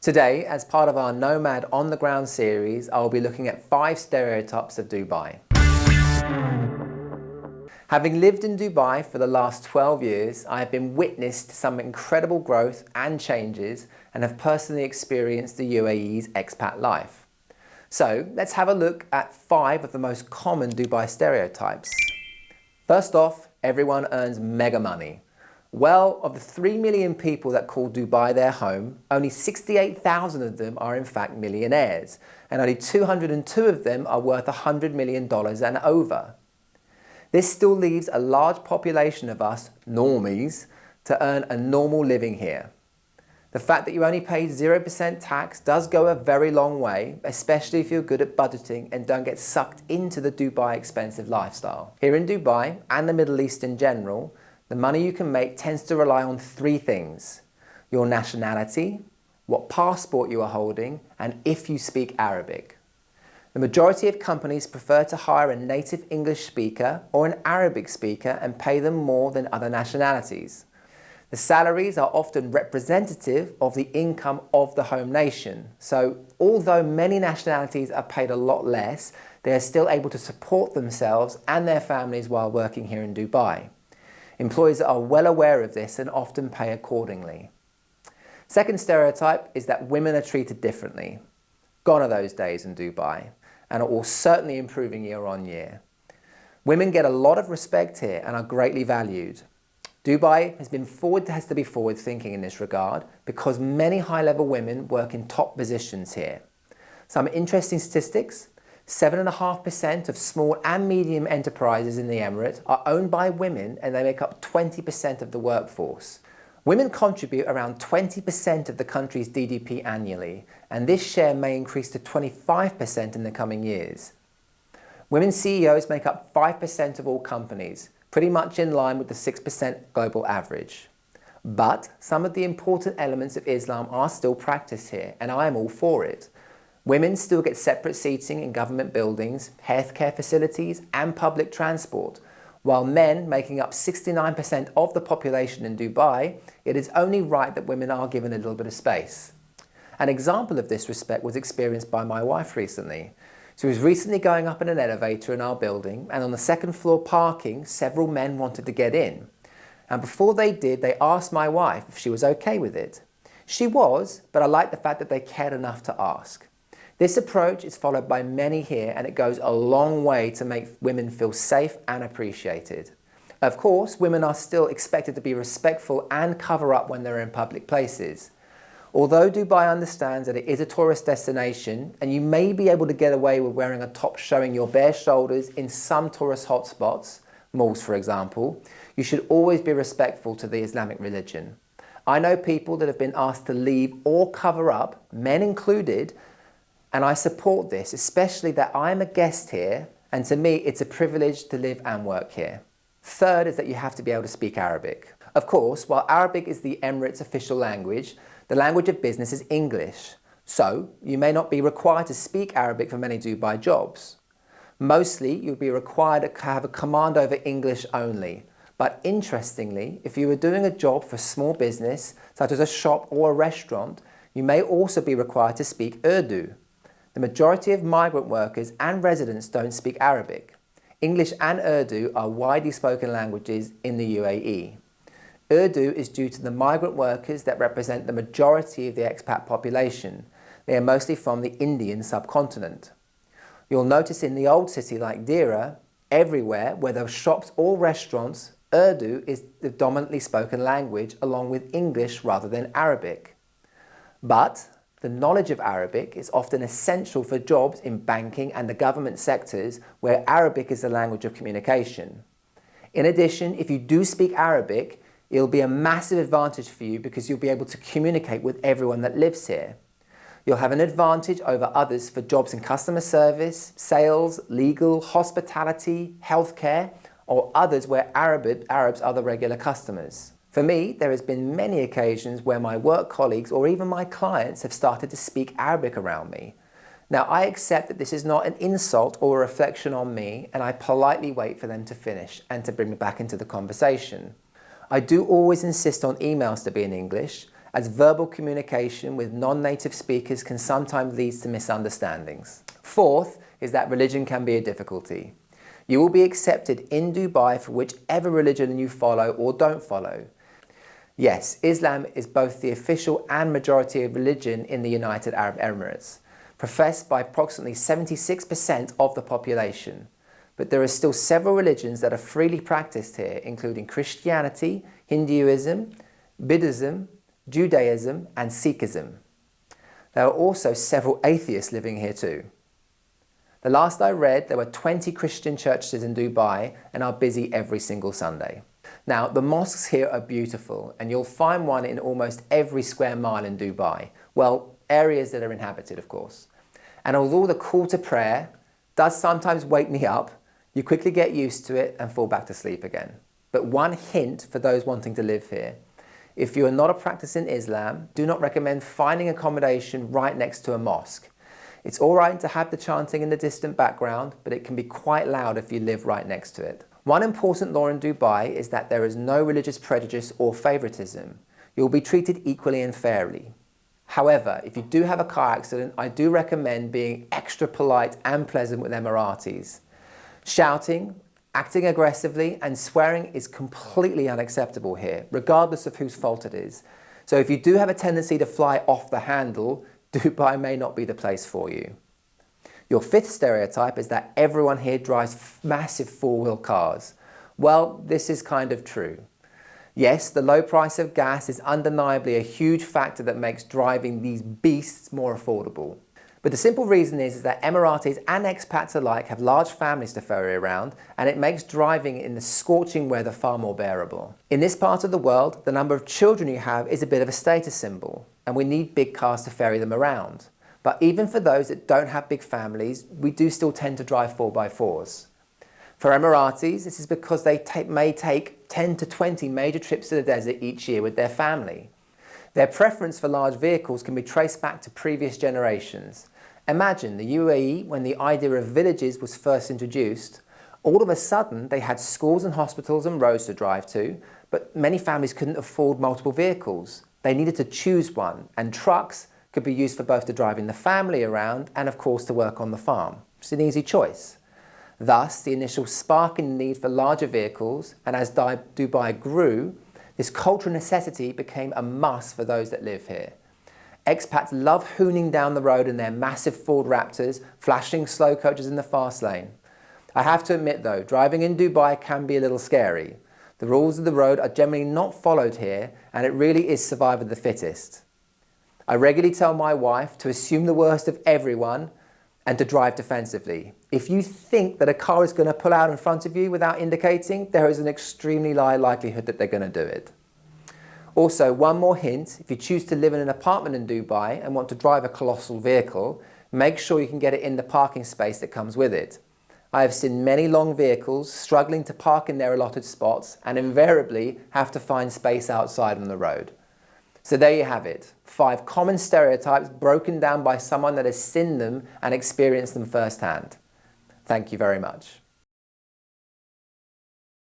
Today, as part of our Nomad on the Ground series, I will be looking at 5 stereotypes of Dubai. Having lived in Dubai for the last 12 years, I have been witness to some incredible growth and changes and have personally experienced the UAE's expat life. So let's have a look at 5 of the most common Dubai stereotypes. First off, everyone earns mega money. Well, of the 3 million people that call Dubai their home, only 68,000 of them are in fact millionaires, and only 202 of them are worth $100 million and over. This still leaves a large population of us, normies, to earn a normal living here. The fact that you only pay 0% tax does go a very long way, especially if you're good at budgeting and don't get sucked into the Dubai expensive lifestyle. Here in Dubai, and the Middle East in general, the money you can make tends to rely on 3 things: your nationality, what passport you are holding, and if you speak Arabic. The majority of companies prefer to hire a native English speaker or an Arabic speaker and pay them more than other nationalities. The salaries are often representative of the income of the home nation. So although many nationalities are paid a lot less, they are still able to support themselves and their families while working here in Dubai. Employers are well aware of this and often pay accordingly. Second stereotype is that women are treated differently. Gone are those days in Dubai, and are all certainly improving year on year. Women get a lot of respect here and are greatly valued. Dubai has to be forward thinking in this regard because many high-level women work in top positions here. Some interesting statistics: 7.5% of small and medium enterprises in the Emirates are owned by women, and they make up 20% of the workforce. Women contribute around 20% of the country's GDP annually, and this share may increase to 25% in the coming years. Women CEOs make up 5% of all companies, pretty much in line with the 6% global average. But some of the important elements of Islam are still practiced here, and I am all for it. Women still get separate seating in government buildings, healthcare facilities, and public transport. While men, making up 69% of the population in Dubai, it is only right that women are given a little bit of space. An example of this respect was experienced by my wife recently. She was recently going up in an elevator in our building, and on the second floor parking, several men wanted to get in. And before they did, they asked my wife if she was okay with it. She was, but I like the fact that they cared enough to ask. This approach is followed by many here, and it goes a long way to make women feel safe and appreciated. Of course, women are still expected to be respectful and cover up when they're in public places. Although Dubai understands that it is a tourist destination, and you may be able to get away with wearing a top showing your bare shoulders in some tourist hotspots, malls for example, you should always be respectful to the Islamic religion. I know people that have been asked to leave or cover up, men included, and I support this, especially that I'm a guest here, and to me it's a privilege to live and work here. Third is that you have to be able to speak Arabic. Of course, while Arabic is the Emirates' official language, the language of business is English. So you may not be required to speak Arabic for many Dubai jobs. Mostly you'll be required to have a command over English only. But interestingly, if you are doing a job for small business, such as a shop or a restaurant, you may also be required to speak Urdu. The majority of migrant workers and residents don't speak Arabic. English and Urdu are widely spoken languages in the UAE. Urdu is due to the migrant workers that represent the majority of the expat population. They are mostly from the Indian subcontinent. You'll notice in the old city like Dira, everywhere, whether shops or restaurants, Urdu is the dominantly spoken language along with English rather than Arabic. But the knowledge of Arabic is often essential for jobs in banking and the government sectors where Arabic is the language of communication. In addition, if you do speak Arabic, it'll be a massive advantage for you because you'll be able to communicate with everyone that lives here. You'll have an advantage over others for jobs in customer service, sales, legal, hospitality, healthcare, or others where Arabs are the regular customers. For me, there has been many occasions where my work colleagues or even my clients have started to speak Arabic around me. Now, I accept that this is not an insult or a reflection on me, and I politely wait for them to finish and to bring me back into the conversation. I do always insist on emails to be in English, as verbal communication with non-native speakers can sometimes lead to misunderstandings. Fourth is that religion can be a difficulty. You will be accepted in Dubai for whichever religion you follow or don't follow. Yes, Islam is both the official and majority of religion in the United Arab Emirates, professed by approximately 76% of the population. But there are still several religions that are freely practiced here, including Christianity, Hinduism, Buddhism, Judaism, and Sikhism. There are also several atheists living here too. The last I read, there were 20 Christian churches in Dubai and are busy every single Sunday. Now, the mosques here are beautiful, and you'll find one in almost every square mile in Dubai. Well, areas that are inhabited, of course. And although the call to prayer does sometimes wake me up, you quickly get used to it and fall back to sleep again. But one hint for those wanting to live here: if you are not a practicing Islam, do not recommend finding accommodation right next to a mosque. It's all right to have the chanting in the distant background, but it can be quite loud if you live right next to it. One important law in Dubai is that there is no religious prejudice or favoritism. You will be treated equally and fairly. However, if you do have a car accident, I do recommend being extra polite and pleasant with Emiratis. Shouting, acting aggressively, and swearing is completely unacceptable here, regardless of whose fault it is. So if you do have a tendency to fly off the handle, Dubai may not be the place for you. Your fifth stereotype is that everyone here drives massive four-wheel cars. Well, this is kind of true. Yes, the low price of gas is undeniably a huge factor that makes driving these beasts more affordable. But the simple reason is that Emiratis and expats alike have large families to ferry around, and it makes driving in the scorching weather far more bearable. In this part of the world, the number of children you have is a bit of a status symbol, and we need big cars to ferry them around. But even for those that don't have big families, we do still tend to drive 4x4s. For Emiratis, this is because they may take 10 to 20 major trips to the desert each year with their family. Their preference for large vehicles can be traced back to previous generations. Imagine the UAE when the idea of villages was first introduced. All of a sudden, they had schools and hospitals and roads to drive to, but many families couldn't afford multiple vehicles. They needed to choose one, and trucks could be used for both to driving the family around and, of course, to work on the farm. It's an easy choice. Thus, the initial spark in the need for larger vehicles, and as Dubai grew, this cultural necessity became a must for those that live here. Expats love hooning down the road in their massive Ford Raptors, flashing slow coaches in the fast lane. I have to admit though, driving in Dubai can be a little scary. The rules of the road are generally not followed here, and it really is survival of the fittest. I regularly tell my wife to assume the worst of everyone and to drive defensively. If you think that a car is going to pull out in front of you without indicating, there is an extremely high likelihood that they're going to do it. Also, one more hint: if you choose to live in an apartment in Dubai and want to drive a colossal vehicle, make sure you can get it in the parking space that comes with it. I have seen many long vehicles struggling to park in their allotted spots and invariably have to find space outside on the road. So there you have it, 5 common stereotypes broken down by someone that has seen them and experienced them firsthand. Thank you very much.